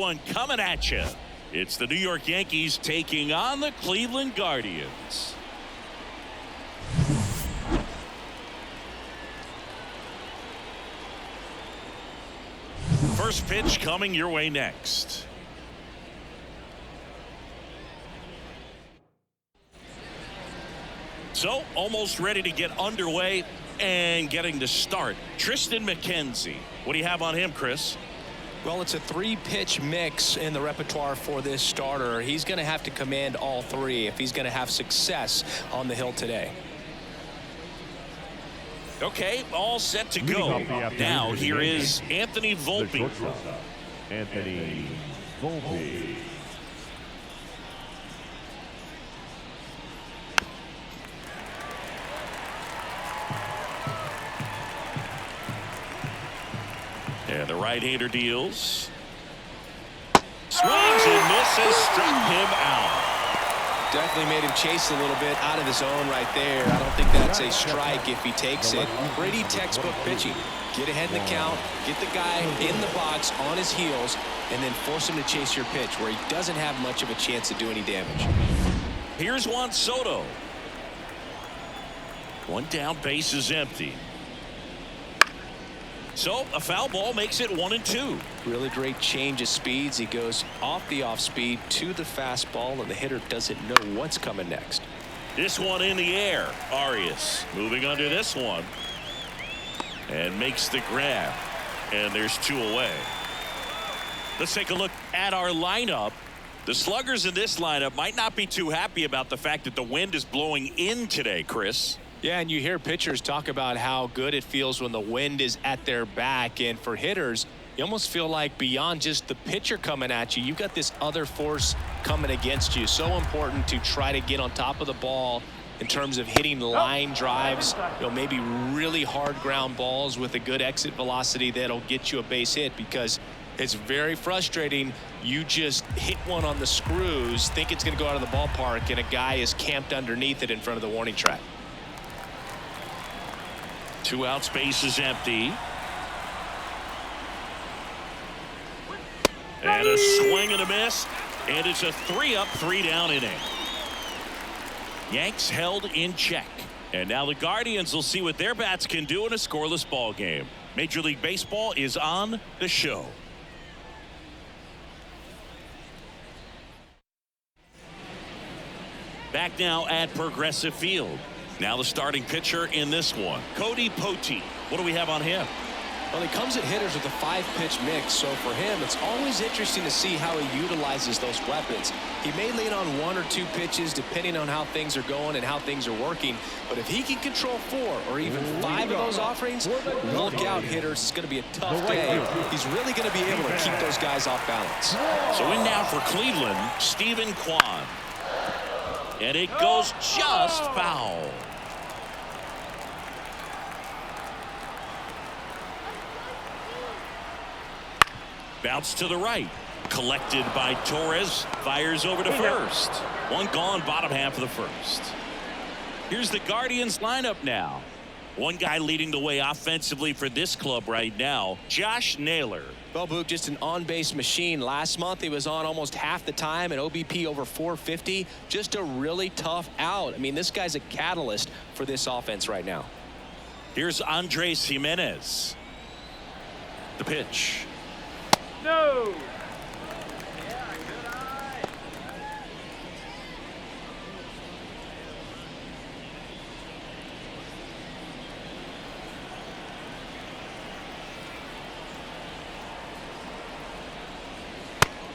one coming at you. It's the New York Yankees taking on the Cleveland Guardians. First pitch coming your way next. So, almost ready to get underway and getting to start. Tristan McKenzie. What do you have on him, Chris? Well, it's a 3-pitch mix in the repertoire for this starter. He's going to have to command all 3 if he's going to have success on the hill today. Okay, all set to go. Now, here is Anthony Volpe. Anthony Volpe. And the right-hander deals. Swings and misses, struck him out. Definitely made him chase a little bit out of the zone right there. I don't think that's a strike if he takes it. Pretty textbook pitching. Get ahead in the count, get the guy in the box on his heels, and then force him to chase your pitch where he doesn't have much of a chance to do any damage. Here's Juan Soto. One down, base is empty. So a foul ball makes it 1-2. Really great change of speeds. He goes off the off speed to the fastball, and the hitter doesn't know what's coming next. This one in the air. Arias moving under this one and makes the grab, and there's 2 away. Let's take a look at our lineup. The sluggers in this lineup might not be too happy about the fact that the wind is blowing in today, Chris. Yeah, and you hear pitchers talk about how good it feels when the wind is at their back. And for hitters, you almost feel like beyond just the pitcher coming at you, you've got this other force coming against you. So important to try to get on top of the ball in terms of hitting line drives, maybe really hard ground balls with a good exit velocity that'll get you a base hit, because it's very frustrating. You just hit one on the screws, think it's going to go out of the ballpark, and a guy is camped underneath it in front of the warning track. 2 outs, base is empty. And a swing and a miss. And it's a 3-up, 3-down inning. Yanks held in check. And now the Guardians will see what their bats can do in a scoreless ball game. Major League Baseball is on the show. Back now at Progressive Field. Now the starting pitcher in this one, Cody Poteet. What do we have on him? Well, he comes at hitters with a 5-pitch mix, so for him, it's always interesting to see how he utilizes those weapons. He may lean on 1 or 2 pitches depending on how things are going and how things are working, but if he can control 4 or even 5 of those offerings, look out, hitters. It's going to be a tough day. He's really going to be able to keep those guys off balance. So in now for Cleveland, Stephen Kwan. And it goes just foul. Bounce to the right. Collected by Torres. Fires over to first. One gone, bottom half of the first. Here's the Guardians lineup now. One guy leading the way offensively for this club right now, Josh Naylor. Well, Boog, just an on-base machine. Last month, he was on almost half the time, an OBP over 450. Just a really tough out. I mean, this guy's a catalyst for this offense right now. Here's Andres Jimenez. The pitch. No.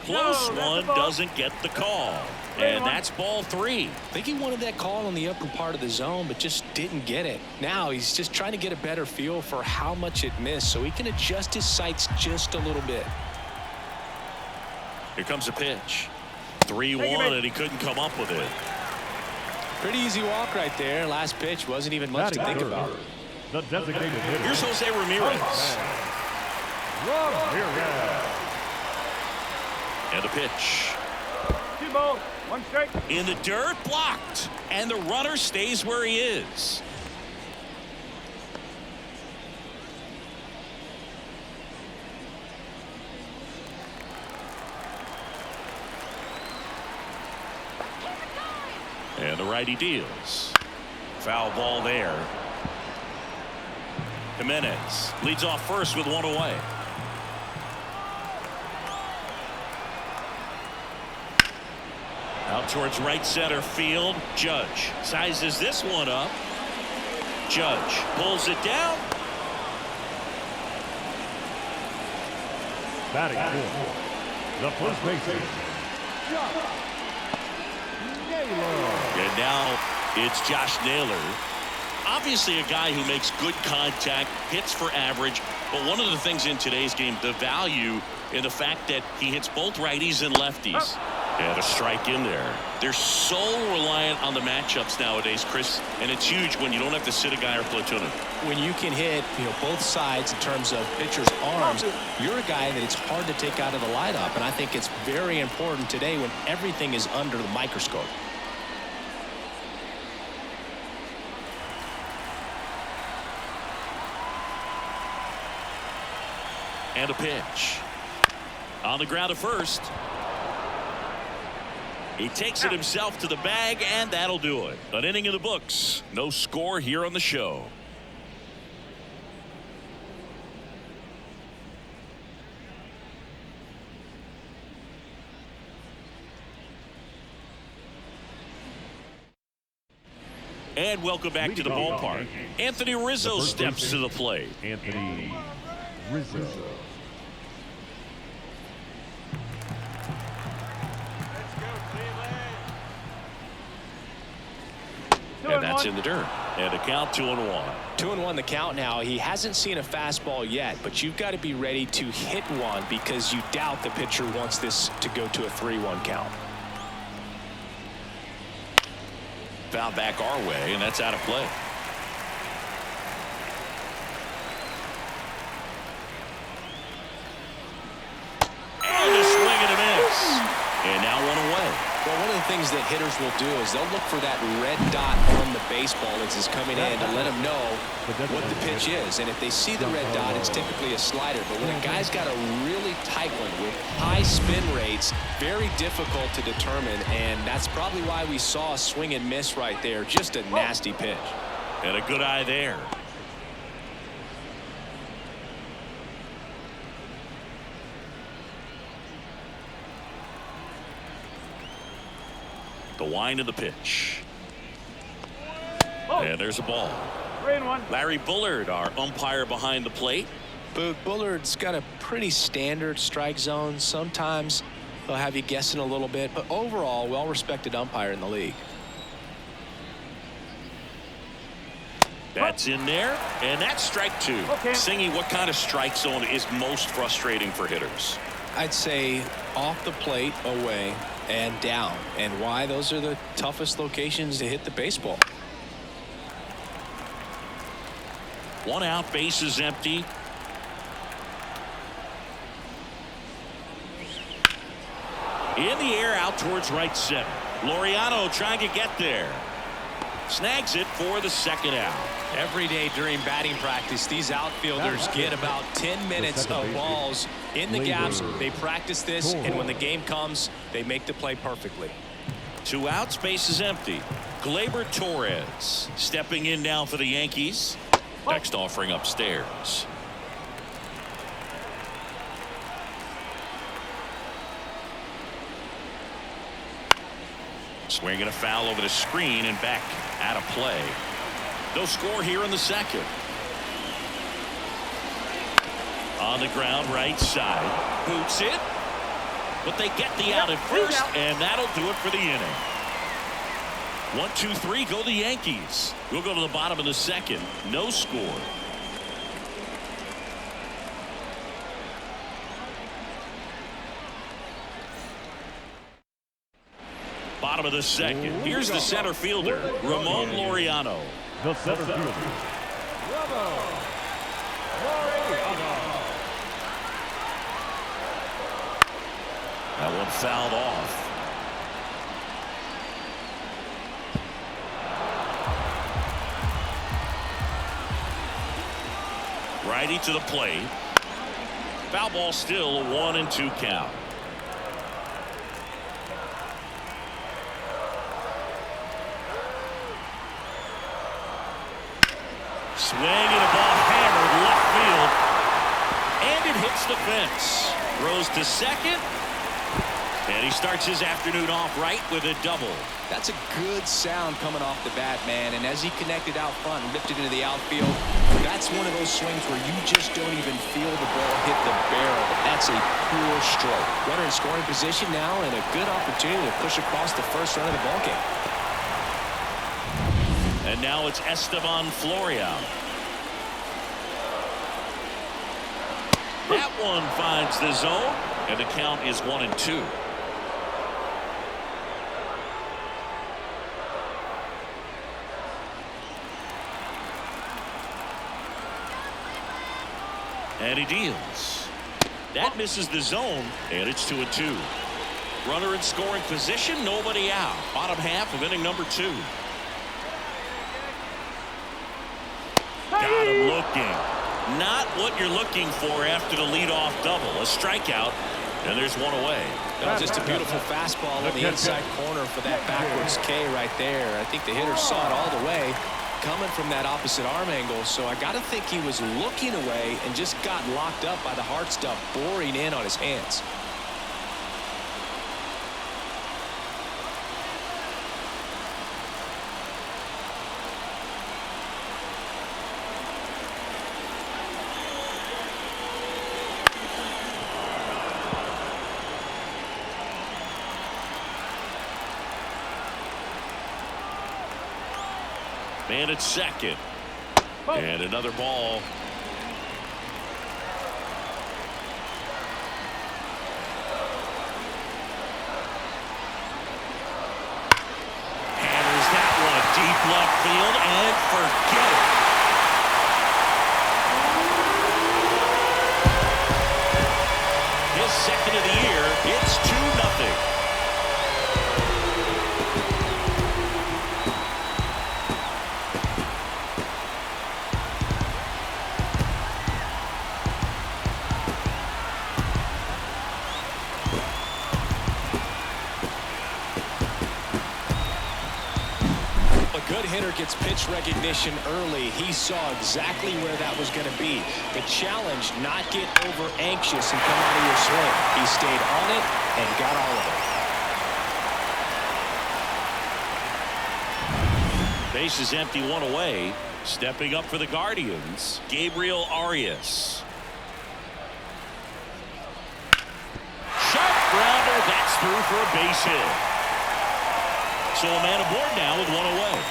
Close one, doesn't get the call. And that's ball 3. I think he wanted that call on the upper part of the zone, but just didn't get it. Now he's just trying to get a better feel for how much it missed so he can adjust his sights just a little bit. Here comes a pitch. 3-1, and he couldn't come up with it. Pretty easy walk right there. Last pitch wasn't even much to think about. The designated hitter. Here's Jose Ramirez. And a pitch. 2 balls, 1 strike. In the dirt, blocked. And the runner stays where he is. And the righty deals. Foul ball there. Jimenez leads off first with one away. Out towards right center field. Judge sizes this one up. Judge pulls it down. Batting fourth, the first baseman, And now it's Josh Naylor. Obviously a guy who makes good contact, hits for average, but one of the things in today's game, the value in the fact that he hits both righties and lefties. And a strike in there. They're so reliant on the matchups nowadays, Chris, and it's huge when you don't have to sit a guy or platoon him. When you can hit, both sides in terms of pitchers' arms, you're a guy that it's hard to take out of the lineup, and I think it's very important today when everything is under the microscope. And a pitch. On the ground at first. He takes it himself to the bag, and that'll do it. An inning in the books. No score here on the show. And welcome back to the ballpark. Anthony Rizzo steps to the plate. Anthony Rizzo. And that's in the dirt. And a count 2-1. 2-1 the count now. He hasn't seen a fastball yet, but you've got to be ready to hit one because you doubt the pitcher wants this to go to a 3-1 count. Foul back our way, and that's out of play. And a swing and a miss. And now one away. Well, one of the things that hitters will do is they'll look for that red dot on the baseball as it's coming in to let them know what the pitch is. And if they see the red dot, it's typically a slider. But when a guy's got a really tight one with high spin rates, very difficult to determine. And that's probably why we saw a swing and miss right there. Just a nasty pitch. And a good eye there. The wind of the pitch. And there's a ball. 3-1. Larry Bullard, our umpire behind the plate. But Bullard's got a pretty standard strike zone. Sometimes they'll have you guessing a little bit, but overall, well-respected umpire in the league. That's in there, and that's strike two. Okay. Singy, what kind of strike zone is most frustrating for hitters? I'd say off the plate, away, and down. And why? Those are the toughest locations to hit the baseball. One out, base is empty. In the air, out towards right center. Laureano trying to get there. Snags it for the second out. Every day during batting practice, these outfielders get about 10 minutes of balls in the gaps. They practice this, and when the game comes, they make the play perfectly. Two outs, base is empty. Gleyber Torres stepping in now for the Yankees. Next offering upstairs. Swinging a foul over the screen and back out of play. No score here in the second. On the ground, right side. Boots it. But they get the out at first, and that'll do it for the inning. 1, 2, 3, go the Yankees. We'll go to the bottom of the second. No score. Bottom of the second. Here's the center fielder, Ramon Laureano. The center fielder, Ramon Laureano. That one fouled off. Righty to the plate. Foul ball still, a 1-2 count. Swing and a ball hammered left field. And it hits the fence. Throws to second. And he starts his afternoon off right with a double. That's a good sound coming off the bat, man. And as he connected out front and ripped it into the outfield, that's one of those swings where you just don't even feel the ball hit the barrel. That's a pure stroke. Runner in scoring position now and a good opportunity to push across the first run of the ballgame. And now it's Esteban Florial. That one finds the zone, and the count is 1-2. And he deals. That misses the zone, and it's 2-2. Runner in scoring position, nobody out. Bottom half of inning number 2. Got him looking. Not what you're looking for after the leadoff double. A strikeout, and there's one away. That was just a beautiful fastball on the inside corner for that backwards K right there. I think the hitter saw it all the way coming from that opposite arm angle, so I got to think he was looking away and just got locked up by the hard stuff boring in on his hands. Man at second. And another ball. Hammers that one deep left field and forget it. His second of the year. It's 2-0. Hitter gets pitch recognition early. He saw exactly where that was going to be. The challenge, not get over anxious and come out of your swing. He stayed on it and got all of it. Base is empty, one away. Stepping up for the Guardians, Gabriel Arias. Sharp grounder, that's through for a base hit. So a man aboard now with one away.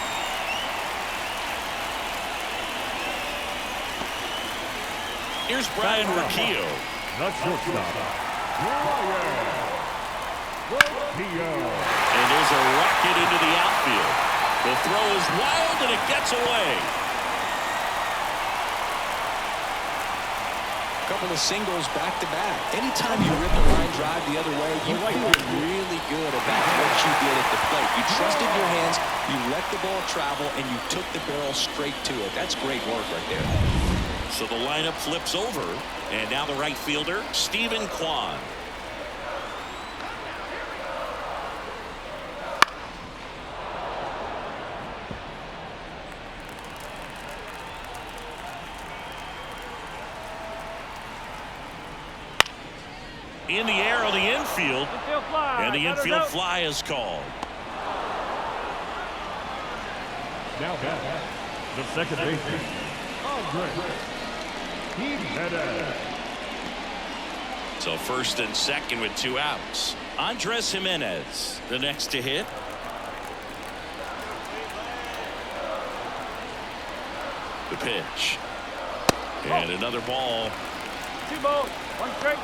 Here's Brian Riccio. The shortstop, Brian Riccio. And there's a rocket into the outfield. The throw is wild and it gets away. Couple of singles back to back. Anytime you rip a line drive the other way, you feel really good about what you did at the plate. You trusted your hands, you let the ball travel, and you took the barrel straight to it. That's great work right there. So the lineup flips over, and now the right fielder, Stephen Kwan. In the air on the infield, and the infield fly is called. Now back, the second baseman, Andre. So first and second with 2 outs. Andres Jimenez, the next to hit. The pitch. And another ball. 2 balls, 1 strike.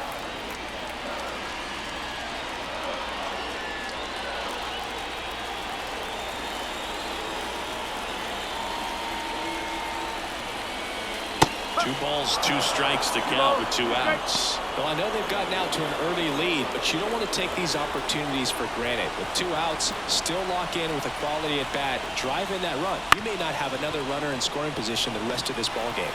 Two balls, 2 strikes to count with 2 outs. Well, I know they've gotten out to an early lead, but you don't want to take these opportunities for granted. With 2 outs, still lock in with a quality at bat, drive in that run. You may not have another runner in scoring position the rest of this ball game.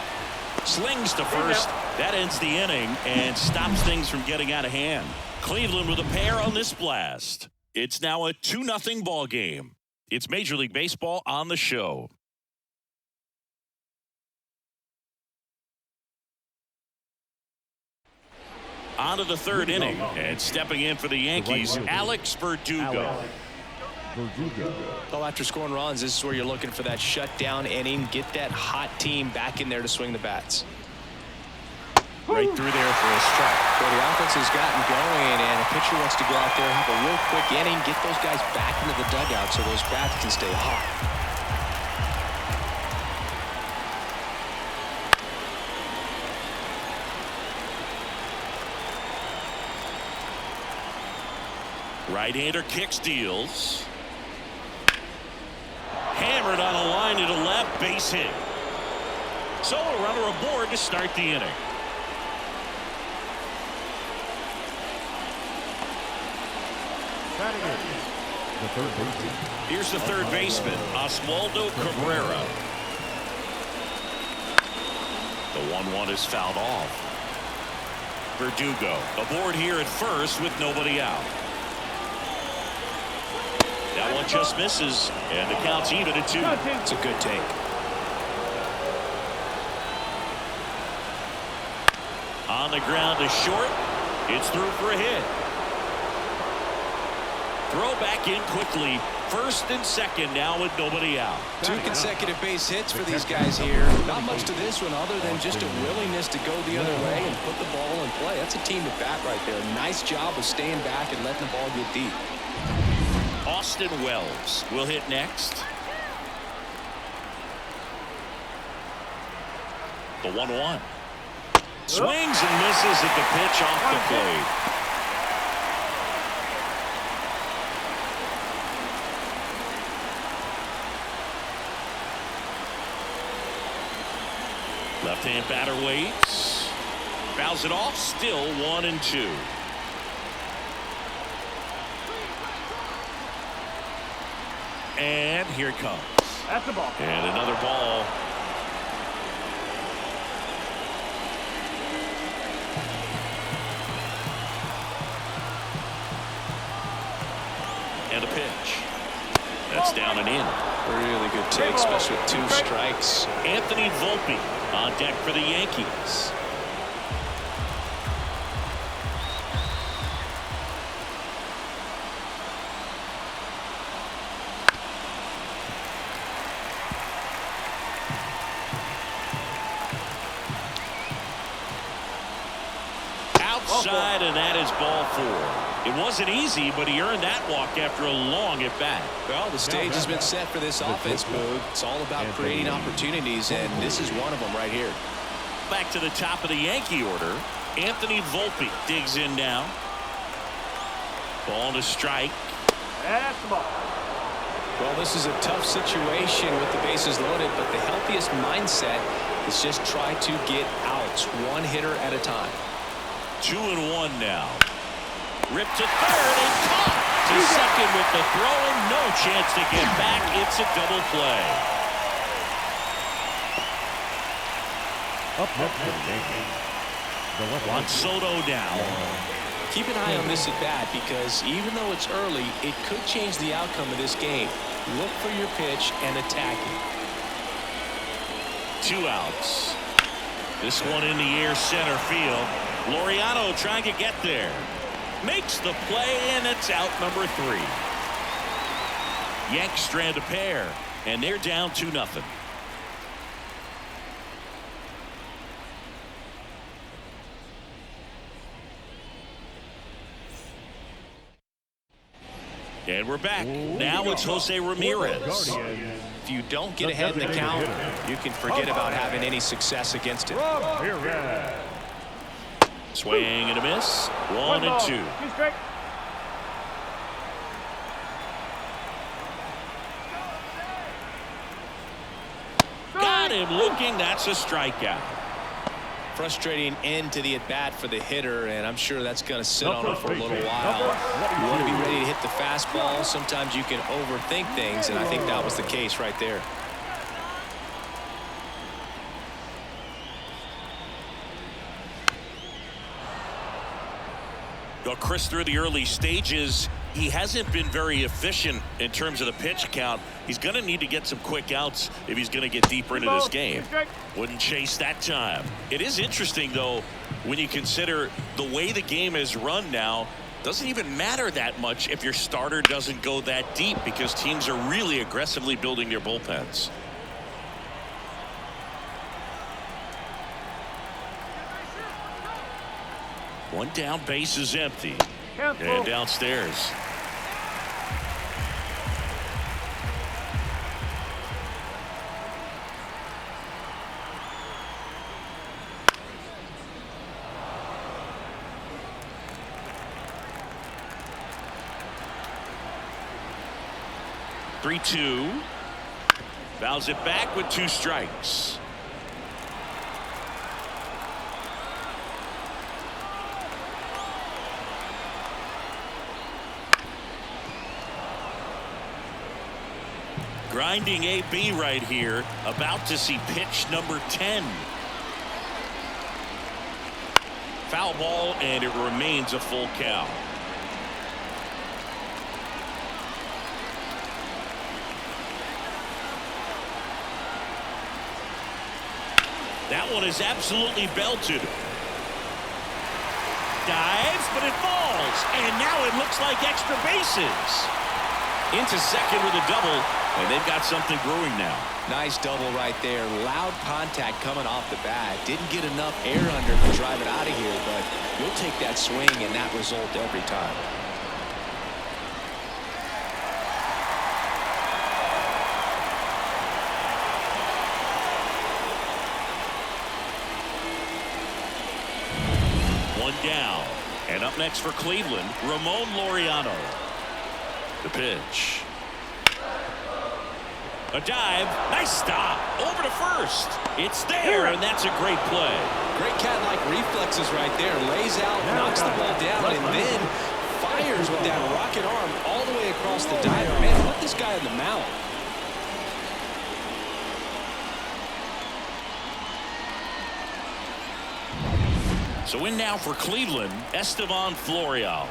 Slings to first. That ends the inning and stops things from getting out of hand. Cleveland with a pair on this blast. It's now a 2-0 ball game. It's Major League Baseball on the show. On to the third inning, and stepping in for the Yankees, Alex Verdugo. Well, after scoring runs, this is where you're looking for that shutdown inning. Get that hot team back in there to swing the bats. Right through there for a strike. Well, the offense has gotten going, and a pitcher wants to go out there, have a real quick inning, get those guys back into the dugout so those bats can stay hot. Right-hander kicks, deals. Hammered on a line to the left, base hit. So a runner aboard to start the inning. Here's the third baseman, Oswaldo Cabrera. The 1-1 is fouled off. Verdugo aboard here at first with nobody out. That one just misses, and the count's even at 2. It's a good take. On the ground to short. It's through for a hit. Throw back in quickly. First and second now with nobody out. 2 consecutive base hits for these guys here. Not much to this one other than just a willingness to go the other way and put the ball in play. That's a team at bat right there. Nice job of staying back and letting the ball get deep. Austin Wells will hit next. The 1-1. Swings and misses at the pitch off the plate. Left-hand batter waits. Fouls it off. Still 1-2. And here it comes. That's the ball. And another ball. And a pitch. That's down and in. Really good take, especially with 2 strikes. Anthony Volpe on deck for the Yankees. Outside, and that is ball 4. It wasn't easy, but he earned that walk after a long at bat. Well, the stage has been set for this offense, Boog. It's all about creating opportunities, and this is one of them right here. Back to the top of the Yankee order. Anthony Volpe digs in now. Ball to strike. That's the ball. Well, this is a tough situation with the bases loaded, but the healthiest mindset is just try to get outs, 1 hitter at a time. 2-1 now. Ripped to third and caught to second with the throw, and no chance to get back. It's a double play. Juan Soto now. Keep an eye on this at bat because even though it's early, it could change the outcome of this game. Look for your pitch and attack it. 2 outs. This one in the air center field. Laureano trying to get there. Makes the play, and it's out number 3. Yanks strand a pair, and they're down 2-0. And we're back. Now it's Jose Ramirez. If you don't get ahead in the count, you can forget about having any success against him. Swing and a miss. 1-2. Got him looking. That's a strikeout. Frustrating end to the at-bat for the hitter, and I'm sure that's going to sit on him for a little while. You want to be ready to hit the fastball. Sometimes you can overthink things, and I think that was the case right there. Go Chris through the early stages. he hasn't been very efficient in terms of the pitch count. He's going to need to get some quick outs if he's going to get deeper into this game. Wouldn't chase that time. It is interesting, though, when you consider the way the game is run now. Doesn't even matter that much if your starter doesn't go that deep, because teams are really aggressively building their bullpens. One down, base is empty. And downstairs. Three-two. Fouls it back with 2 strikes. Grinding AB right here, about to see pitch number 10. Foul ball, and it remains a full count. That one is absolutely belted. Dives, but it falls, and now it looks like extra bases. Into second with a double, and they've got something brewing now. Nice double right there. Loud contact coming off the bat. Didn't get enough air under to drive it out of here, but you'll take that swing and that result every time. One down. And up next for Cleveland, Ramon Laureano. The pitch. A dive. Nice stop. Over to first. It's there, and that's a great play. Great cat-like reflexes right there. Lays out, knocks the ball down, and then fires with that rocket arm all the way across the diver. Man, put this guy on the mound. So in now for Cleveland, Estevan Florial.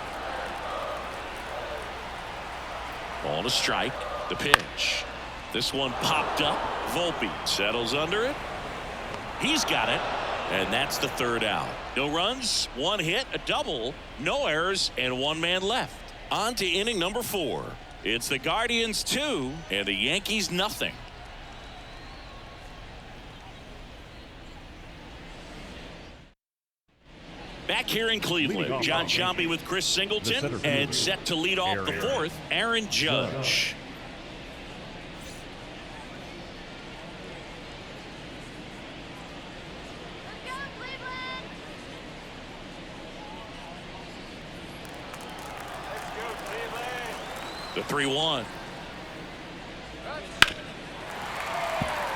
Ball to strike. The pitch. This one popped up. Volpe settles under it. He's got it. And that's the 3rd out. No runs, 1 hit, a double, no errors, and 1 man left. On to inning number 4. It's the Guardians 2 and the Yankees nothing. Back here in Cleveland, John Sciambi with Chris Singleton, and set to lead off the 4th, Aaron Judge. The 3-1.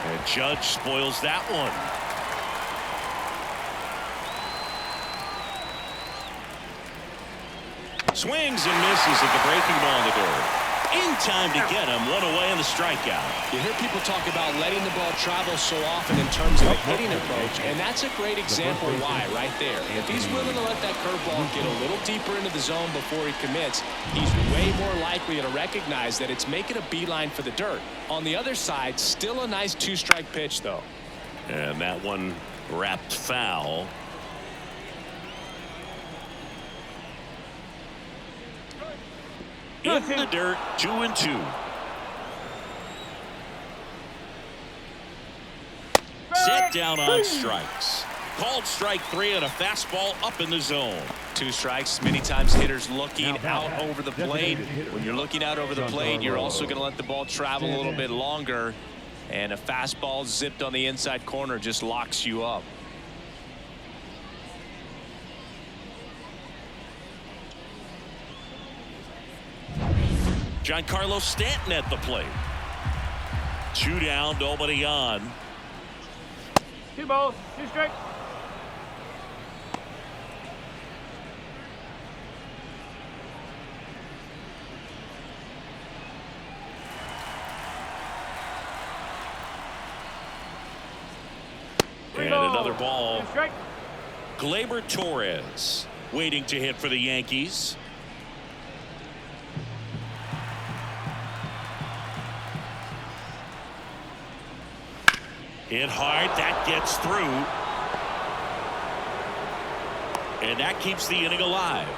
And Judge spoils that one. Swings and misses at the breaking ball in the dirt. In time to get him. 1 away on the strikeout. You hear people talk about letting the ball travel so often in terms of a hitting approach, and that's a great example why right there. If he's willing to let that curveball get a little deeper into the zone before he commits, he's way more likely to recognize that it's making a beeline for the dirt. On the other side, still a nice 2-strike pitch, though. And that one wrapped foul. In the dirt, 2-2. Set down on strikes. Called strike 3 and a fastball up in the zone. 2 strikes. Many times hitters looking out over the plate. When you're looking out over the plate, you're also going to let the ball travel a little bit longer. And a fastball zipped on the inside corner just locks you up. Giancarlo Stanton at the plate. 2 down, nobody on. 2 balls, 2 strikes. And another ball. Gleyber Torres waiting to hit for the Yankees. Hit hard. That gets through. And that keeps the inning alive.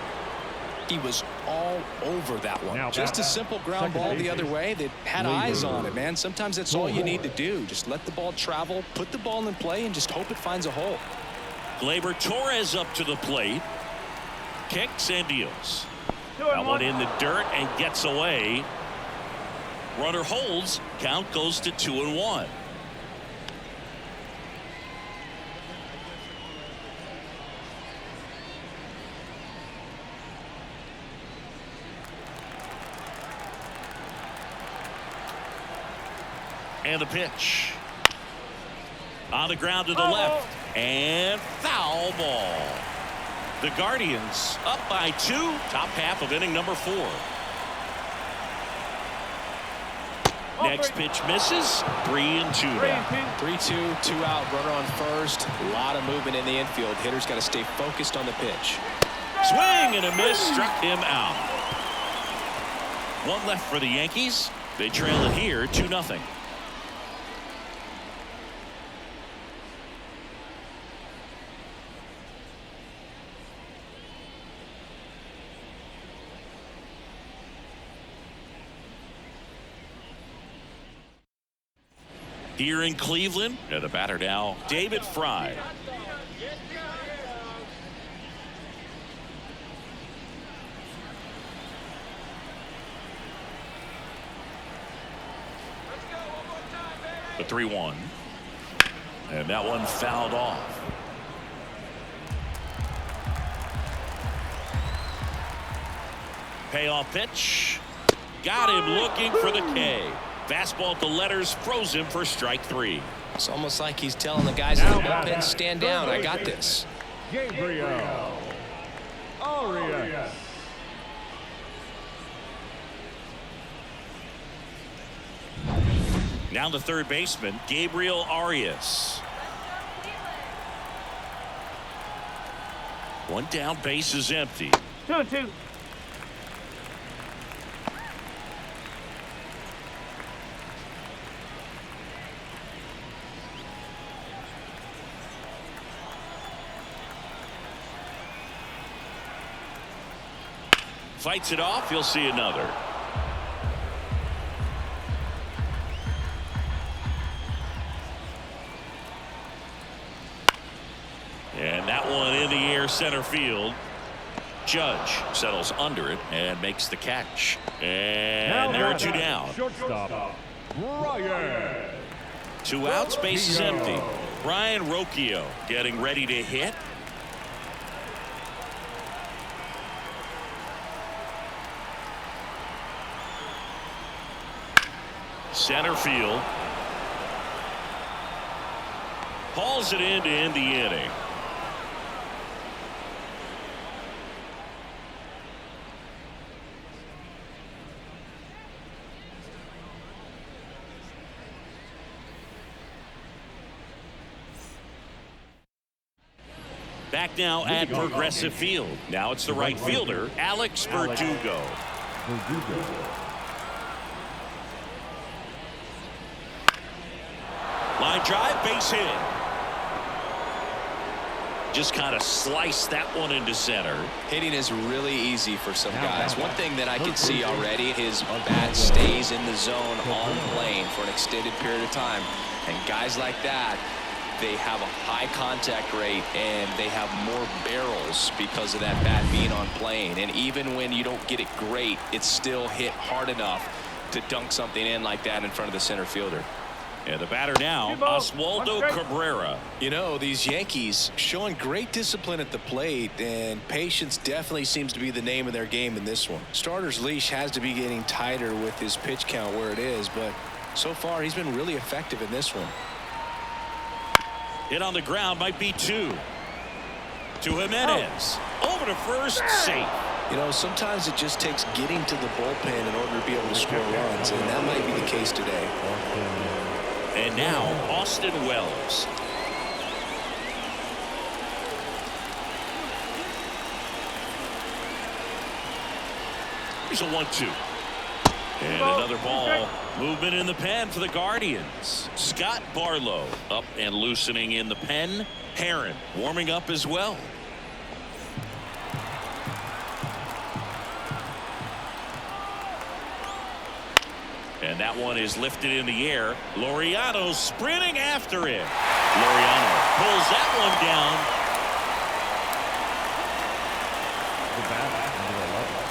He was all over that one. Just a simple ground ball the other way that had eyes on it, man. Sometimes that's all you need to do. Just let the ball travel, put the ball in play, and just hope it finds a hole. Gleyber Torres up to the plate. Kicks and deals. That one in the dirt and gets away. Runner holds. Count goes to 2-1. And the pitch. On the ground to the left. And foul ball. The Guardians up by 2. Top half of inning number 4. Next pitch misses. 3-2 now. 3-2, 2 out, runner on first. A lot of movement in the infield. Hitter's got to stay focused on the pitch. Swing and a miss. Struck him out. One left for the Yankees. They trail it here 2-0. Here in Cleveland, the batter now, David Fry. The 3-1. And that one fouled off. Payoff pitch. Got him looking for the K. Fastball to letters, froze him for strike 3. It's almost like he's telling the guys in the bullpen, stand down, I got this. Gabriel Arias. Now the third baseman, Gabriel Arias. One down, base is empty. 2-2. Fights it off. You'll see another. And that one in the air center field. Judge settles under it and makes the catch. And there are 2 down. Shortstop Brian. 2 outs, base is empty. Brian Rocchio getting ready to hit. Center field. Hauls it in to end the inning. Back now at Progressive Field. Now it's the right fielder, Alex Verdugo. Line drive, base hit. Just kind of sliced that one into center. Hitting is really easy for some guys. One thing that I can see already, his bat stays in the zone on plane for an extended period of time. And guys like that, they have a high contact rate and they have more barrels because of that bat being on plane. And even when you don't get it great, it's still hit hard enough to dunk something in like that in front of the center fielder. And the batter now, Oswaldo Cabrera. You know, these Yankees showing great discipline at the plate, and patience definitely seems to be the name of their game in this one. Starter's leash has to be getting tighter with his pitch count where it is, but so far he's been really effective in this one. Hit on the ground, might be 2. To Jimenez. Over to first, safe. You know, sometimes it just takes getting to the bullpen in order to be able to score runs, and that might be the case today. And now, Austin Wells. Here's a 1-2. And another ball movement in the pen for the Guardians. Scott Barlow up and loosening in the pen. Heron warming up as well. And that one is lifted in the air. Laureano sprinting after it. Laureano pulls that one down. The bat, number 11,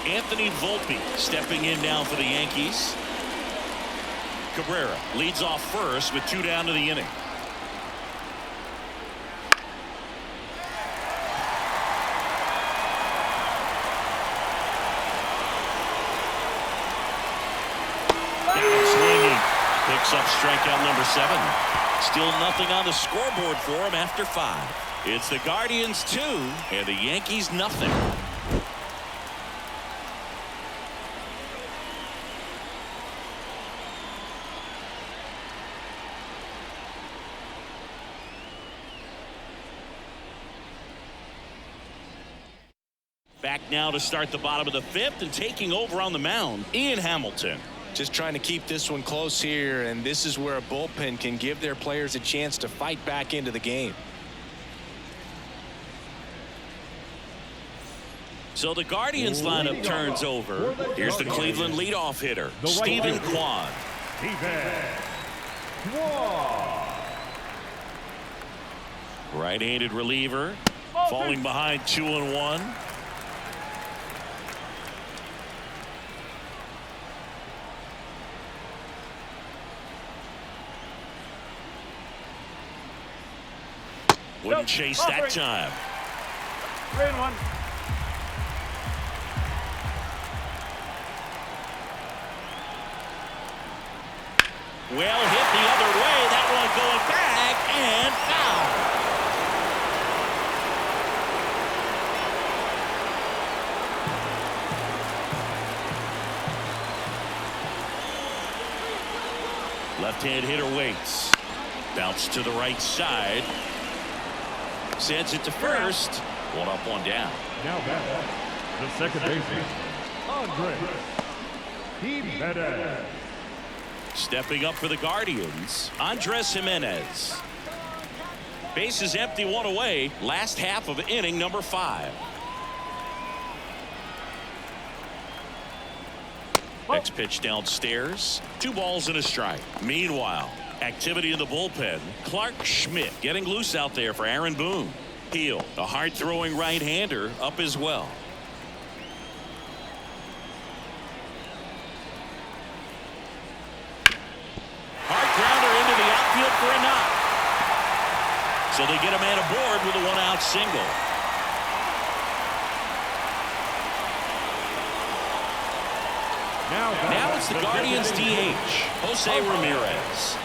Anthony Volpe stepping in now for the Yankees. Cabrera leads off first with 2 down to the inning. Picks up strikeout number 7. Still nothing on the scoreboard for him after 5. It's the Guardians 2 and the Yankees nothing. Back now to start the bottom of the 5th, and taking over on the mound, Ian Hamilton. Just trying to keep this one close here, and this is where a bullpen can give their players a chance to fight back into the game. So the Guardians lineup turns over. Here's the Cleveland leadoff hitter, Stephen Kwan. Right-handed reliever, falling behind 2-1. Wouldn't chase that time. 3-1. Well hit the other way. That one going back and foul. Left-hand hitter waits. Bounce to the right side. Sends it to first. 1 up, 1 down. Now back, the second baseman, Andre Jimenez. Stepping up for the Guardians, Andres Jimenez. Base is empty, 1 away. Last half of inning number 5. Next pitch downstairs. 2 balls and a strike. Meanwhile, activity in the bullpen. Clark Schmidt getting loose out there for Aaron Boone. Heel, a hard-throwing right-hander, up as well. Hard grounder into the outfield for a knock. So they get a man aboard with a 1-out single. Now it's the Guardians DH, Jose Ramirez.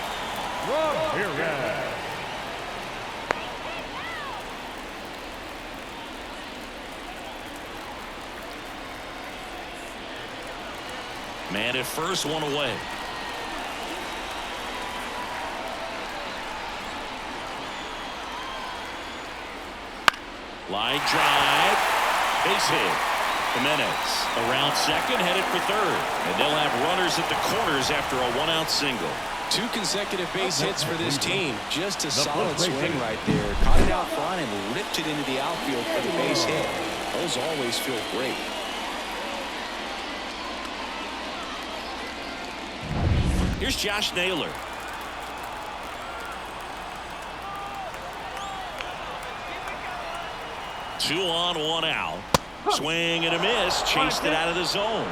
Man at first, 1 away. Line drive. Base hit. Jimenez around second, headed for third. And they'll have runners at the corners after a 1-out single. 2 consecutive base hits for this team. Just a solid swing right there. Caught it out front and ripped it into the outfield for the base hit. Those always feel great. Here's Josh Naylor. Two on, 1 out. Swing and a miss. Chased it out of the zone.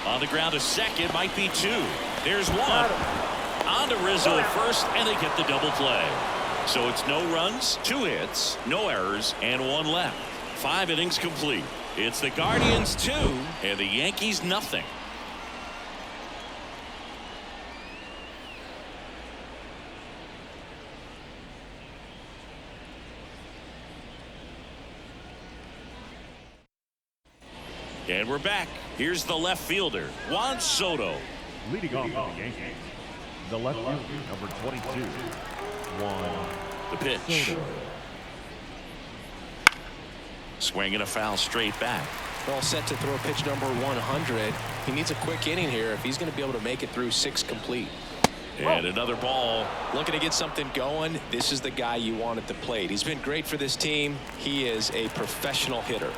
On the ground to second, might be 2. There's 1. On to Rizzo at first, and they get the double play. So it's no runs, 2 hits, no errors, and 1 left. 5 innings complete. It's the Guardians 2 and the Yankees nothing. And we're back. Here's the left fielder, Juan Soto. Leading off for the Yankees, the left fielder, number 22, Juan. The pitch. Soto. Swing and a foul straight back. All set to throw pitch number 100. He needs a quick inning here if he's going to be able to make it through 6 complete. And another ball. Looking to get something going. This is the guy you want at the plate. He's been great for this team. He is a professional hitter.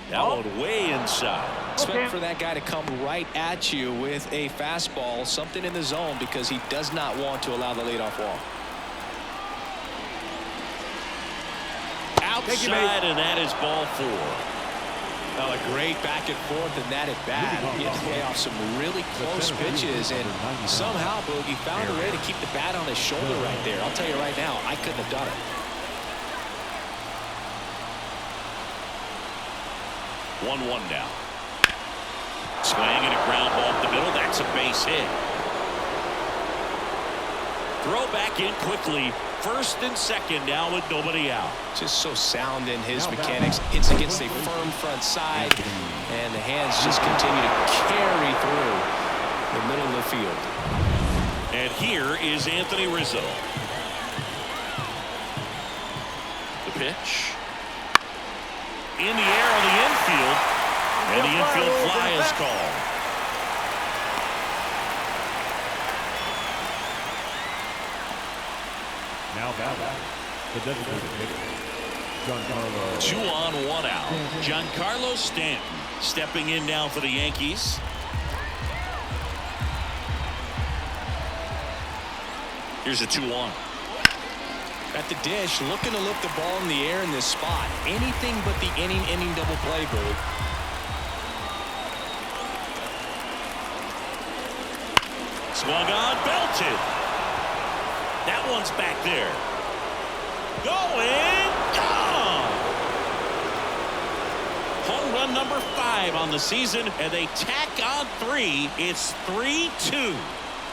That one way inside. Expect for that guy to come right at you with a fastball, something in the zone, because he does not want to allow the leadoff walk. Outside, and that is ball 4. Well, a great back and forth, and that at bat. He had to play off some really close pitches, and somehow Boogie found a way to keep the bat on his shoulder right there. I'll tell you right now, I couldn't have done it. 1-1 now. Swing and a ground ball up the middle. That's a base hit. Throw back in quickly. First and second now with nobody out. Just so sound in his mechanics. Hits against a firm front side, and the hands just continue to carry through the middle of the field. And here is Anthony Rizzo. The pitch. In the air on the infield, and the infield fly is called. Now batting, the designated hitter, Giancarlo. 2 on, 1 out. Giancarlo Stanton stepping in now for the Yankees. Here's a 2-1. At the dish, looking to lift the ball in the air in this spot. Anything but the inning double play, Boo. Swung on, belted. That one's back there. Going, gone. Home run number 5 on the season, and they tack on 3. It's 3-2.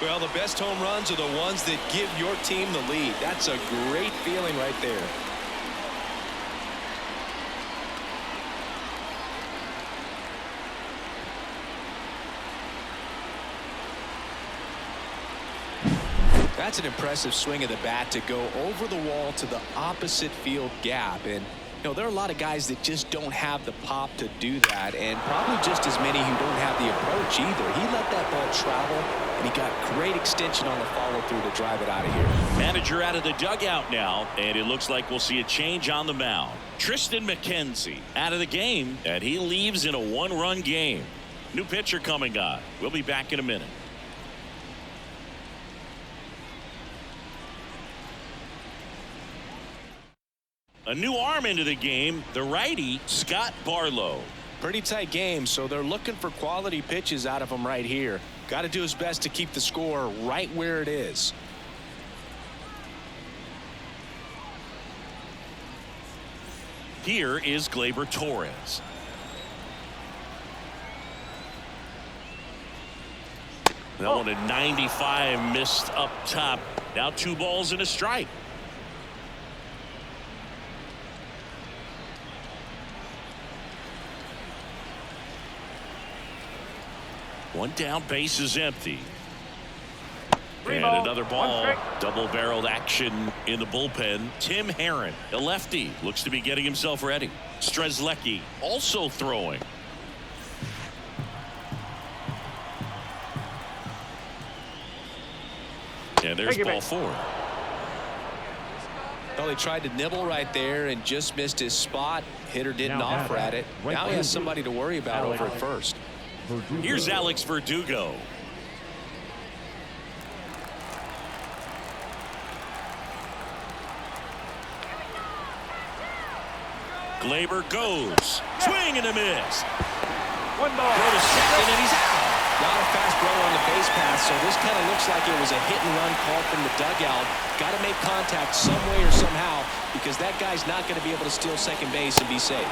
Well, the best home runs are the ones that give your team the lead. That's a great feeling right there. That's an impressive swing of the bat to go over the wall to the opposite field gap. And you know, there are a lot of guys that just don't have the pop to do that, and probably just as many who don't have the approach either. He let that ball travel, and he got great extension on the follow-through to drive it out of here. Manager out of the dugout now, and it looks like we'll see a change on the mound. Tristan McKenzie out of the game, and he leaves in a 1-run game. New pitcher coming on. We'll be back in a minute. A new arm into the game, the righty, Scott Barlow. Pretty tight game, so they're looking for quality pitches out of him right here. Got to do his best to keep the score right where it is. Here is Gleyber Torres. That one at 95, missed up top. Now 2 balls and a strike. One down, base is empty. And another ball. Double-barreled action in the bullpen. Tim Herron, a lefty, looks to be getting himself ready. Strzelecki also throwing. And there's ball 4. Well, he tried to nibble right there and just missed his spot. Hitter didn't offer at it. Now he has somebody to worry about over at first. Here's Alex Verdugo. Gleyber goes. Swing and a miss. 1 ball. Throw to second, and he's out. Not a fast runner on the base pass, so this kind of looks like it was a hit and run call from the dugout. Got to make contact some way or somehow, because that guy's not going to be able to steal second base and be safe.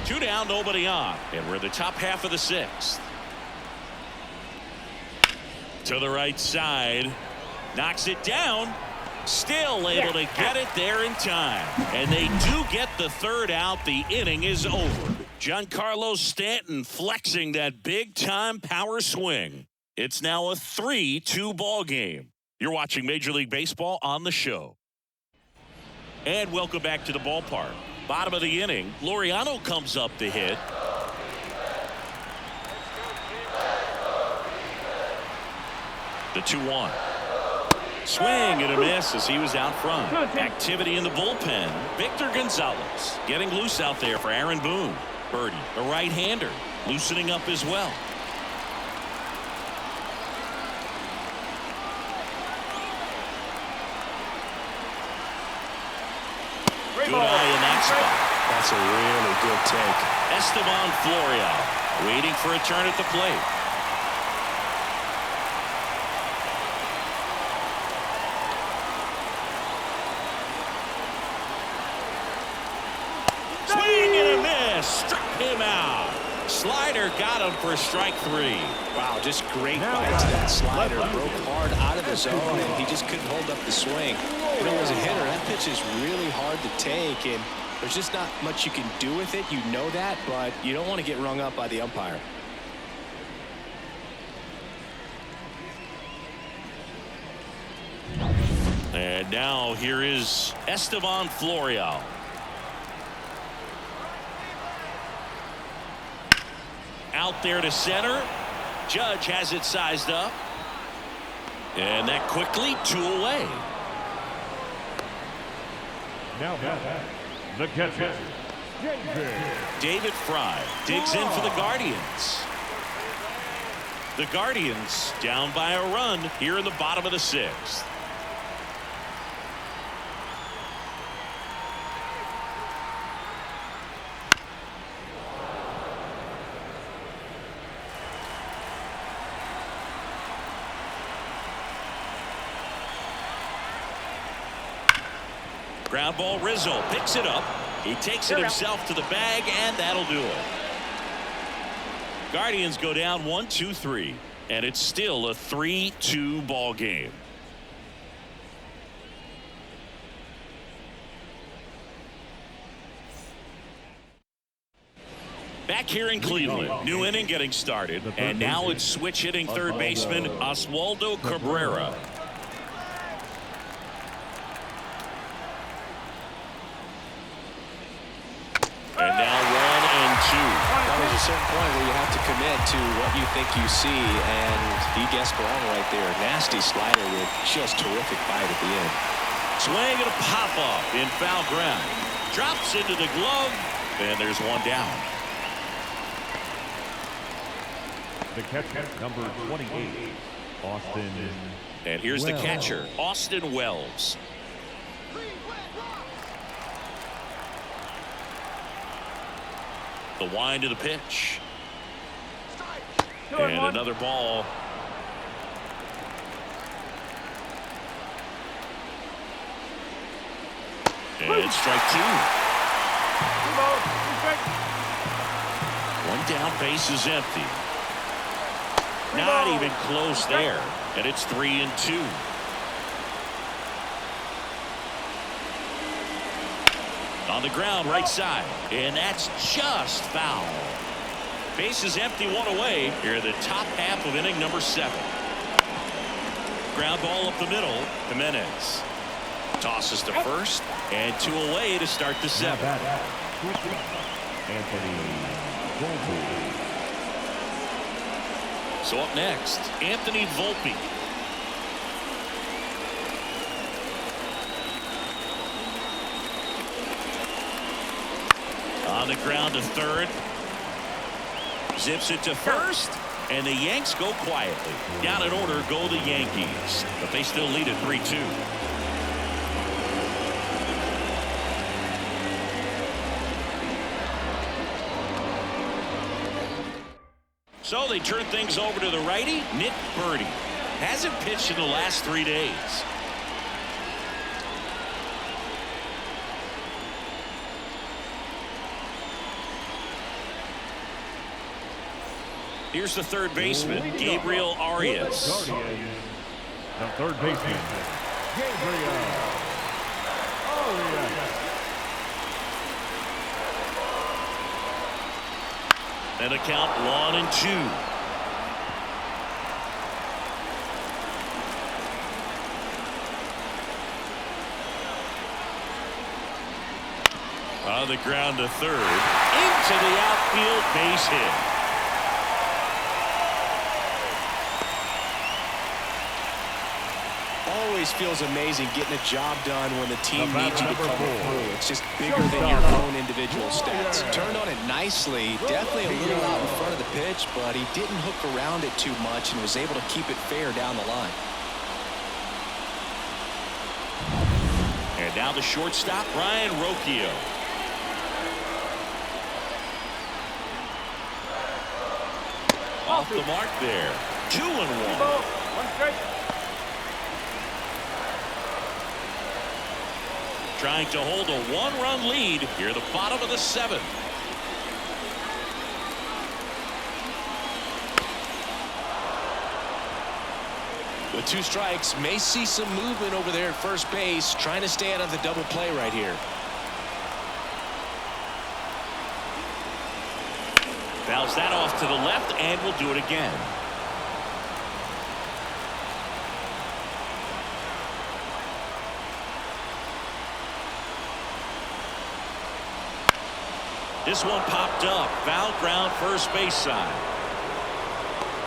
Two down, nobody on, and we're in the top half of the 6th. To the right side. Knocks it down. Still able to get it there in time. And they do get the third out. The inning is over. Giancarlo Stanton flexing that big-time power swing. It's now a 3-2 ball game. You're watching Major League Baseball on the show. And welcome back to the ballpark. Bottom of the inning, Laureano comes up to hit. The 2-1. Swing and a miss as he was out front. Activity in the bullpen. Victor Gonzalez getting loose out there for Aaron Boone. Birdie, a right-hander, loosening up as well. Good eye in that spot. That's a really good take. Esteban Florial waiting for a turn at the plate. Swing and a miss. Struck him out. Slider got him for strike 3. Wow, just great bite to that slider. Broke hard out of the zone, and he just couldn't hold up the swing. You know, as a hitter, that pitch is really hard to take, and there's just not much you can do with it. You know that, but you don't want to get rung up by the umpire. And now here is Esteban Florial. Out there to center. Judge has it sized up. And that quickly 2 away. Now the catcher, David Fry digs in for the Guardians. The Guardians down by a run here in the bottom of the 6th. Ground ball. Rizzo picks it up. He takes it himself to the bag, and that'll do it. Guardians go down 1-2-3, and it's still a 3-2 ball game. Back here in Cleveland, new inning getting started, and now it's switch hitting third baseman Oswaldo Cabrera. And now 1-2. There's a certain point where you have to commit to what you think you see, and he guessed wrong right there. Nasty slider with just terrific bite at the end. Swing and a pop-up in foul ground. Drops into the glove, and there's one down. the catcher, number 28, Austin. And here's the catcher, Austin Wells. The wind to the pitch. And another ball. And strike 2. One down, base is empty. Not even close there. And it's 3-2. On the ground, right side. And that's just foul. Base is empty, one away. Here, the top half of inning number 7. Ground ball up the middle. Jimenez tosses to first, and 2 away to start the 7th. Anthony Volpe. So up next, Anthony Volpe. On the ground to third. Zips it to first, and the Yanks go quietly. Down in order go the Yankees, but they still lead at 3-2. So they turn things over to the righty, Nick Birdie. Hasn't pitched in the last 3 days. Here's the third baseman, Gabriel Arias. The third baseman, Gabriel Arias. And a count 1-2. On the ground to third, into the outfield, base hit. Always feels amazing getting a job done when the team needs you to come through. It's just bigger than Showtime. your own individual stats. Turned on it nicely, definitely a little out in front of the pitch, but he didn't hook around it too much and was able to keep it fair down the line. And now the shortstop, Ryan Rocchio. Off the mark there. 2-1. Trying to hold a one-run lead here at the bottom of the seventh. With 2 strikes, may see some movement over there at first base, trying to stay out of the double play right here. Fouls that off to the left, and will do it again. This one popped up. Foul ground, first base side.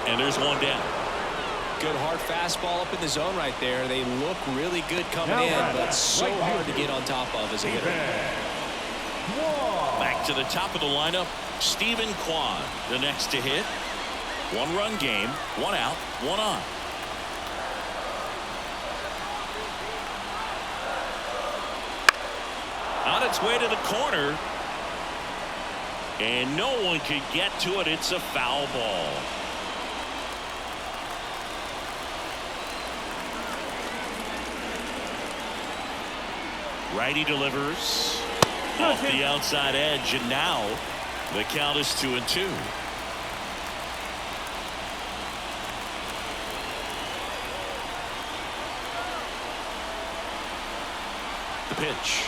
And there's one down. Good hard fastball up in the zone right there. They look really good coming in, but so hard to get on top of as a hitter. Back to the top of the lineup, Stephen Kwan, the next to hit. 1-run game, 1 out, 1 on. On its way to the corner. And no one could get to it. It's a foul ball. Righty delivers off the outside edge, and now the count is 2-2. The pitch.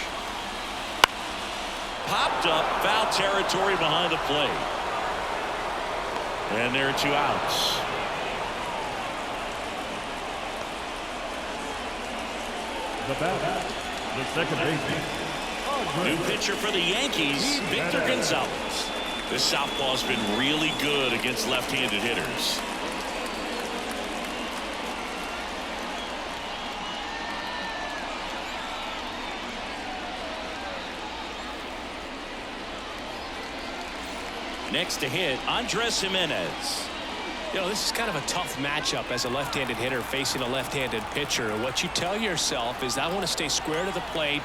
Popped up, foul territory behind the plate. And there are 2 outs. The batter, the second baseman. New pitcher for the Yankees, Victor Gonzalez. This southpaw's been really good against left-handed hitters. Next to hit, Andres Jimenez. You know, this is kind of a tough matchup as a left-handed hitter facing a left-handed pitcher. What you tell yourself is, I want to stay square to the plate,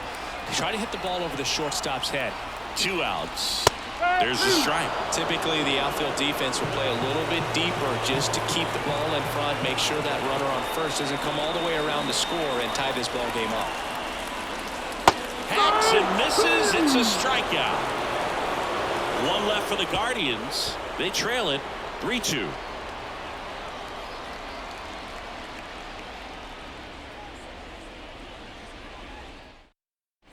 try to hit the ball over the shortstop's head. 2 outs. There's a strike. Typically, the outfield defense will play a little bit deeper just to keep the ball in front, make sure that runner on first doesn't come all the way around to score and tie this ball game up. Hacks and misses. It's a strikeout. 1 left for the Guardians. They trail it 3-2.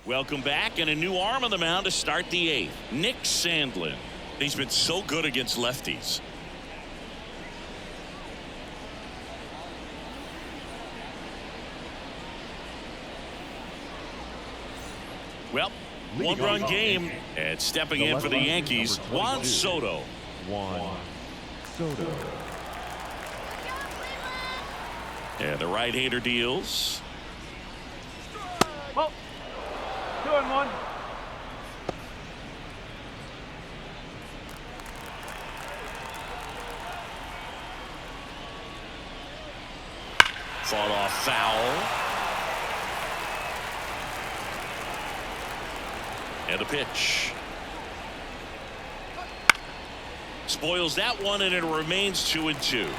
Welcome back, and a new arm on the mound to start the 8th. Nick Sandlin. He's been so good against lefties. Well, 1-run game, and stepping in for the Yankees, Juan Soto. Juan Soto. And the right-hander deals. Well, 2-1. Fought off foul. And the pitch. Spoils that one, and it remains 2-2.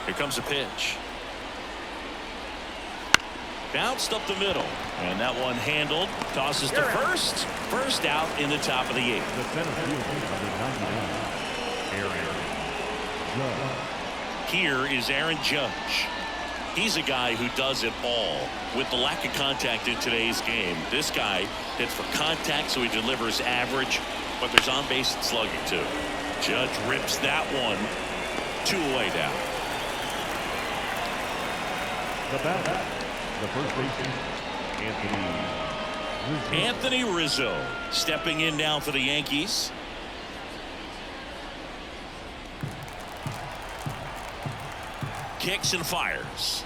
Here comes a pitch. Bounced up the middle, and that one handled. Tosses to first. First out in the top of the 8th. The center fielder, number 99, Aaron Here is Aaron Judge. He's a guy who does it all. With the lack of contact in today's game, this guy hits for contact, so he delivers average, but there's on-base and slugging too. Judge rips that one. 2 away now. The batter, the first baseman, Anthony Rizzo stepping in now for the Yankees. Kicks and fires.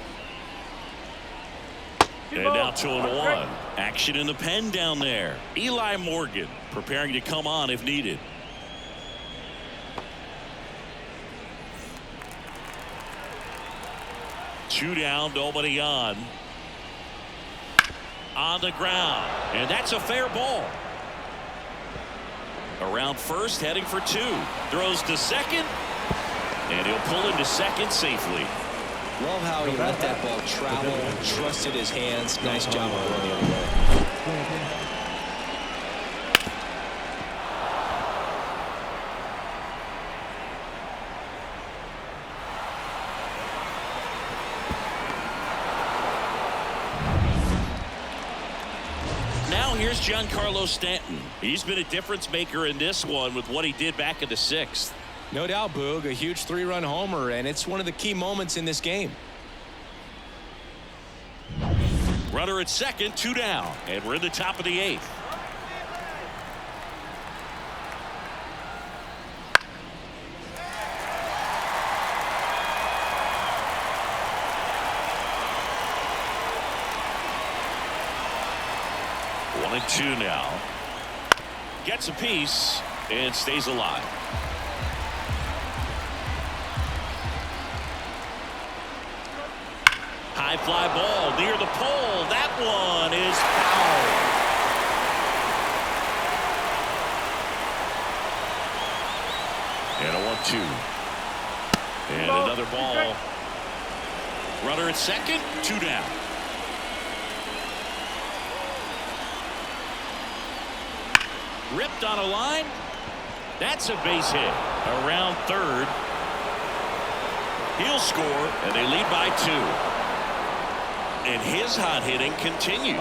And now 2-1. Action in the pen down there. Eli Morgan preparing to come on if needed. Two down, nobody on. On the ground. And that's a fair ball. Around first, heading for 2. Throws to second. And he'll pull him to second safely. Love how he let that ball travel, trusted his hands. Nice job of going the other way. Now here's Giancarlo Stanton. He's been a difference maker in this one with what he did back in the 6th. No doubt, Boog, a huge 3-run homer, and it's one of the key moments in this game. Runner at second, 2 down, and we're in the top of the 8th. One and 2 now. Gets a piece and stays alive. High fly ball near the pole. That one is foul. And a 1-2. And another ball. Runner at second, 2 down. Ripped on a line. That's a base hit. Around third. He'll score, and they lead by 2. And his hot hitting continues.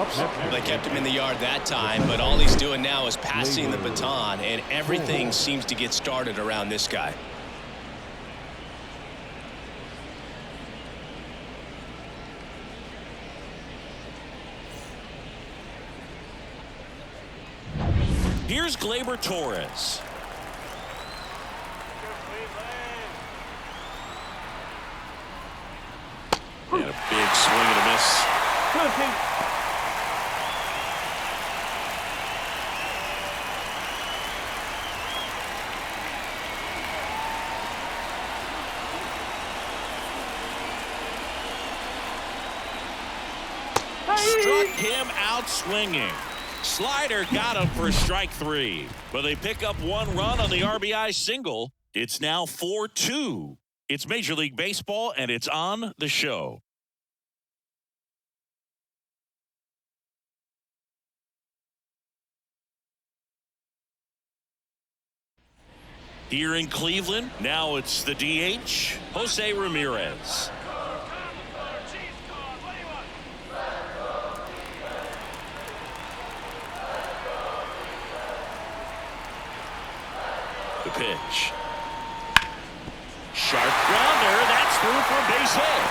They kept him in the yard that time, but all he's doing now is passing the baton, and everything seems to get started around this guy. Here's Gleyber Torres. And a big swing and a miss. Struck him out swinging. Slider got him for strike 3. But they pick up 1 run on the RBI single. It's now 4-2. It's Major League Baseball, and it's on the show. Here in Cleveland, now it's the DH, Jose Ramirez. The pitch. Sharp grounder. That's through for a base hit.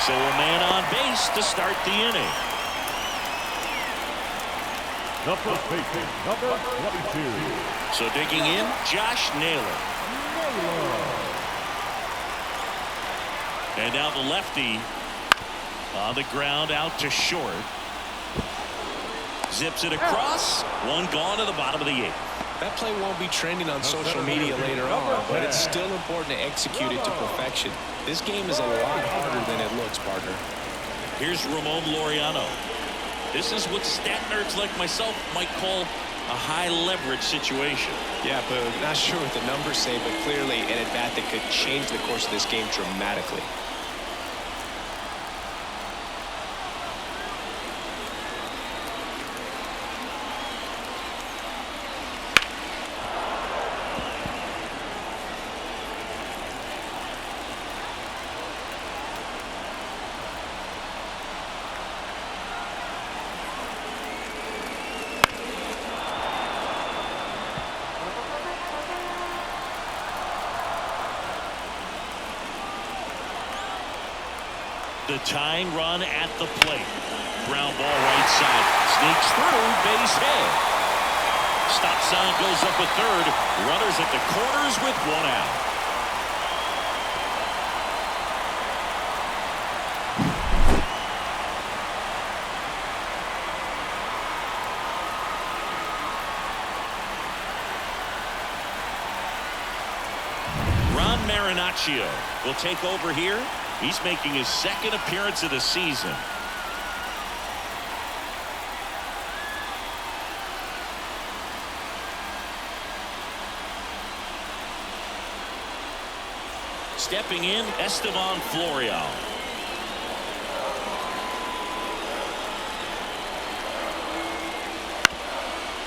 So a man on base to start the inning. The first baseman, number 22. So digging in, Josh Naylor. And now the lefty on the ground out to short. Zips it across. 1 gone to the bottom of the 8th. That play won't be trending on social media later on, but it's still important to execute it to perfection. This game is a lot harder than it looks, partner. Here's Ramon Laureano. This is what stat nerds like myself might call a high-leverage situation. Yeah, but not sure what the numbers say, but clearly an at-bat that could change the course of this game dramatically. The tying run at the plate. Ground ball right side. Sneaks through, base hit. Stop sign goes up at third. Runners at the corners with one out. Will take over here. He's making his second appearance of the season. Stepping in, Esteban Florial.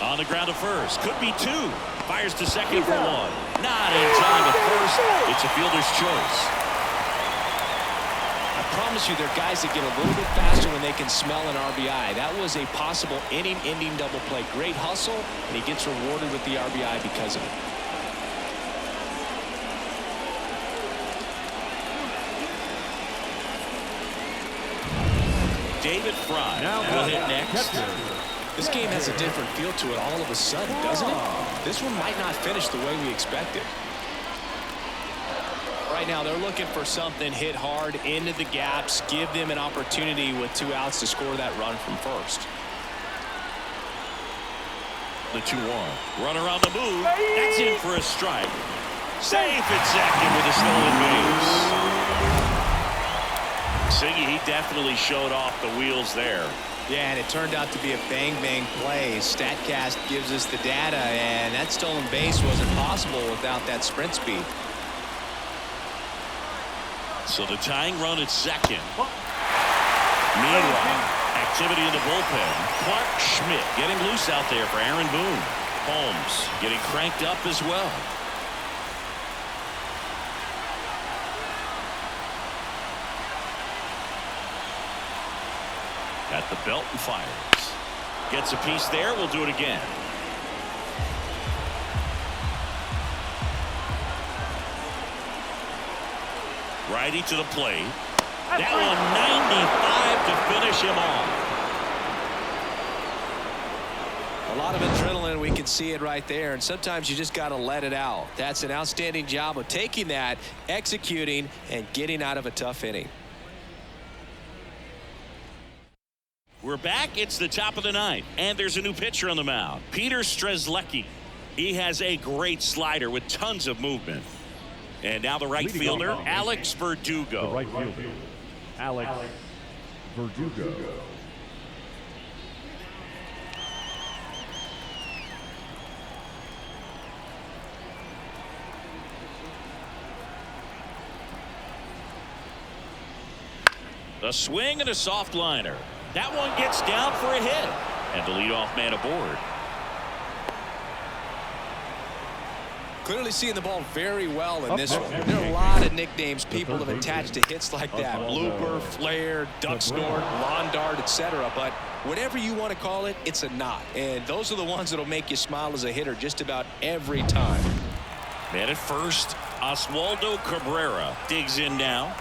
On the ground to first. Could be two. Fires to second for one. Not in time at first. It's a fielder's choice. I promise you, there are guys that get a little bit faster when they can smell an RBI. That was a possible inning-ending double play. Great hustle, and he gets rewarded with the RBI because of it. David Fry will hit next. This game has a different feel to it all of a sudden, doesn't it? This one might not finish the way we expected. Right now, they're looking for something hit hard into the gaps, give them an opportunity with 2 outs to score that run from first. The 2-1. Runner on the move. That's in for a strike. Safe at second with a stolen base. Siggy, he definitely showed off the wheels there. Yeah, and it turned out to be a bang-bang play. StatCast gives us the data, and that stolen base wasn't possible without that sprint speed. So the tying run at second. Meanwhile, activity in the bullpen. Clark Schmidt getting loose out there for Aaron Boone. Holmes getting cranked up as well. At the belt and fires. Gets a piece there. We'll do it again. Righty to the plate. That one 95 to finish him off. A lot of adrenaline. We can see it right there. And sometimes you just got to let it out. That's an outstanding job of taking that, executing, and getting out of a tough inning. We're back. It's the top of the ninth, and there's a new pitcher on the mound, Peter Strzelecki. He has a great slider with tons of movement. And now the right fielder, Alex Verdugo. The right fielder, Alex Verdugo. The swing and a soft liner. That one gets down for a hit. And the leadoff man aboard. Clearly seeing the ball very well in this one. There are a lot of nicknames people have attached to hits like that. Blooper, flare, duck snort, lawn dart, etc. But whatever you want to call it, it's a knot. And those are the ones that'll make you smile as a hitter just about every time. Man at first, Oswaldo Cabrera digs in now.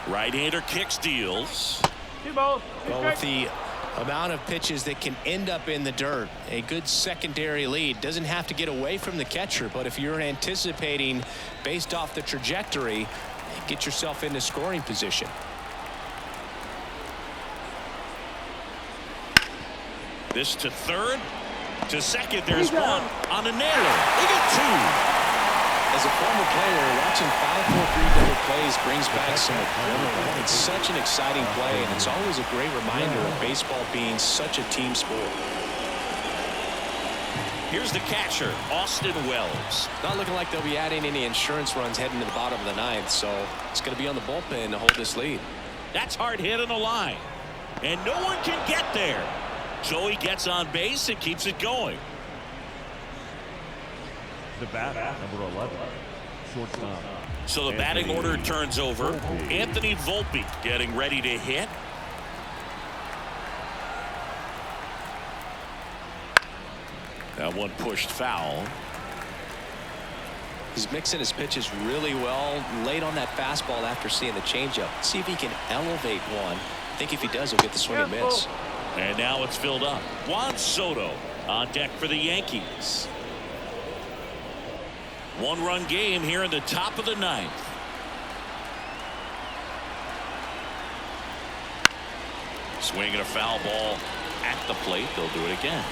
Right-hander kick steals. Well, with the amount of pitches that can end up in the dirt, a good secondary lead doesn't have to get away from the catcher, but if you're anticipating based off the trajectory, get yourself into scoring position. This to third, to second. There's one on a nailer. They got two. As a former player, watching 5-4-3 double plays brings back some adrenaline. It's such an exciting play, and it's always a great reminder of baseball being such a team sport. Here's the catcher, Austin Wells. Not looking like they'll be adding any insurance runs heading to the bottom of the ninth, so it's going to be on the bullpen to hold this lead. That's hard hit on the line, and no one can get there. So he gets on base and keeps it going. The bat, number 11, shortstop. So the batting order turns over. Anthony Volpe getting ready to hit. That one pushed foul. He's mixing his pitches really well late on that fastball after seeing the changeup. See if he can elevate one. I think if he does, he'll get the swing and miss. And now it's filled up. Juan Soto on deck for the Yankees. One-run game here in the top of the ninth. Swinging a foul ball at the plate. They'll do it again.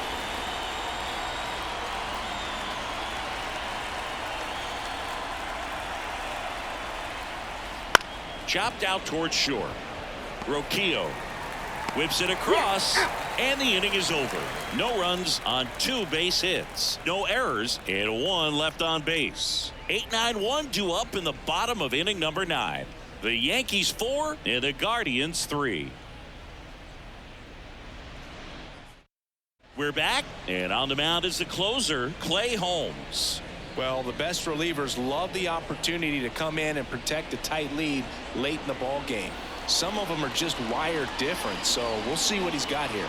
Chopped out towards short. Roquillo whips it across, and the inning is over. No runs on 2 base hits. No errors, and 1 left on base. 8-9-1 due up in the bottom of inning number 9. The Yankees 4 and the Guardians 3. We're back, and on the mound is the closer, Clay Holmes. Well, the best relievers love the opportunity to come in and protect a tight lead late in the ball game. Some of them are just wired different, so we'll see what he's got here.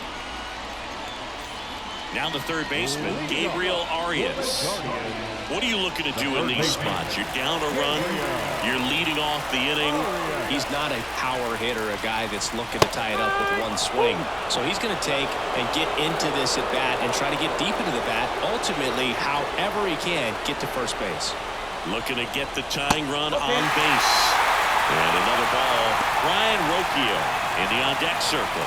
Now the third baseman, Gabriel Arias. What are you looking to do in these spots? You're down a run. You're leading off the inning. He's not a power hitter, a guy that's looking to tie it up with one swing. So he's going to take and get into this at bat and try to get deep into the bat. Ultimately, however he can, get to first base. Looking to get the tying run on base. And another ball. Ryan Roquillo in the on-deck circle.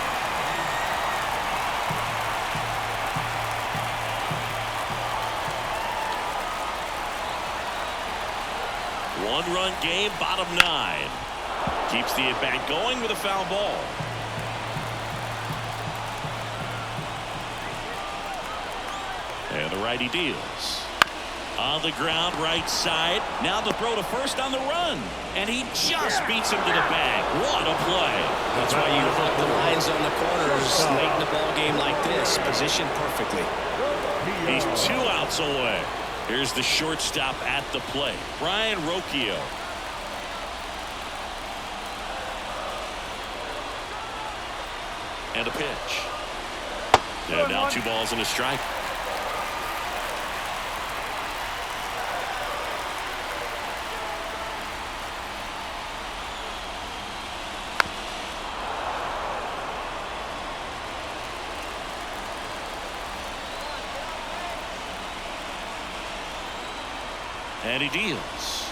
One-run game, bottom 9. Keeps the at-bat going with a foul ball. And the righty deals. On the ground, right side. Now the throw to first on the run. And he just beats him to the bag. What a play. That's why you put the lines on the corners late in the ball game like this. Positioned perfectly. He's 2 outs away. Here's the shortstop at the plate, Ryan Roquillo. And a pitch. And now 2 balls and a strike. And he deals.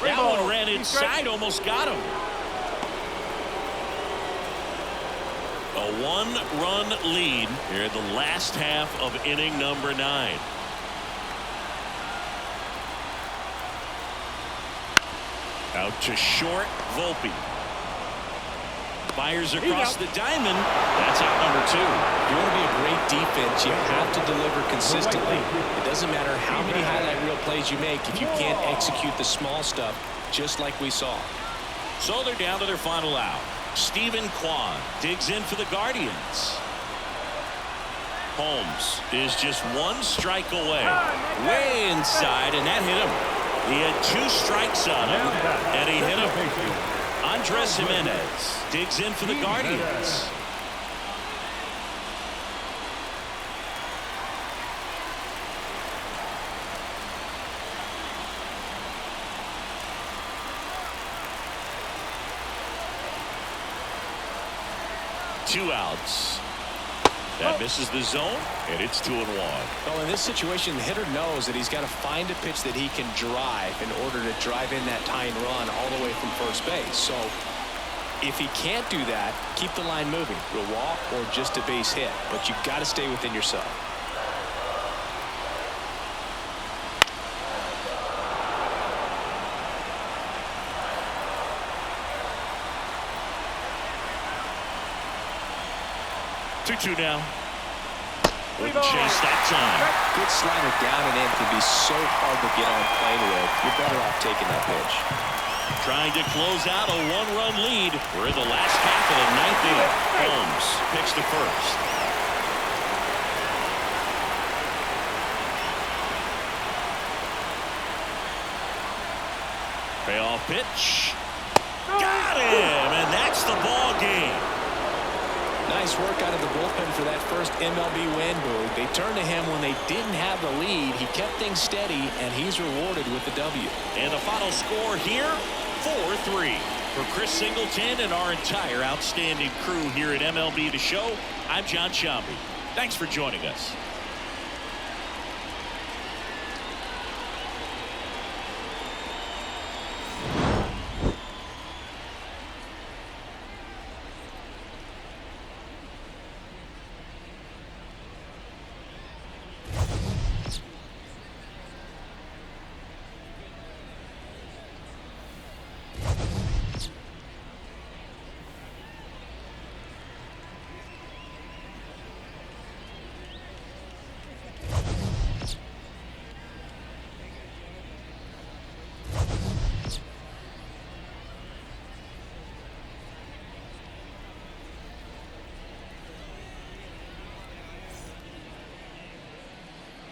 That one ran inside, almost got him. A 1-run lead here in the last half of inning number 9. Out to short, Volpe. Fires across the diamond. That's out number 2. You want to be a great defense, you have to deliver consistently. It doesn't matter how many highlight reel plays you make if you can't execute the small stuff, just like we saw. So they're down to their final out. Stephen Kwan digs in for the Guardians. Holmes is just 1 strike away. Way inside, and that hit him. He had 2 strikes on him, and he hit him. Andres Jimenez digs in for the Guardians. Two outs. That misses the zone, and it's 2-1. Well, in this situation, the hitter knows that he's got to find a pitch that he can drive in order to drive in that tying run all the way from first base. So if he can't do that, keep the line moving. A walk or just a base hit, but you've got to stay within yourself. Two now. Wouldn't chase that time. Good slider down and in can be so hard to get on plane with. You're better off taking that pitch. Trying to close out a 1-run lead. We're in the last half of the 9th inning. Holmes picks to first. Payoff pitch. Got him, and that's the ball game. Nice nice work out of the bullpen for that first MLB win, Boog. They turned to him when they didn't have the lead. He kept things steady, and he's rewarded with the W. And the final score here, 4-3. For Chris Singleton and our entire outstanding crew here at MLB The Show, I'm John Shambi. Thanks for joining us.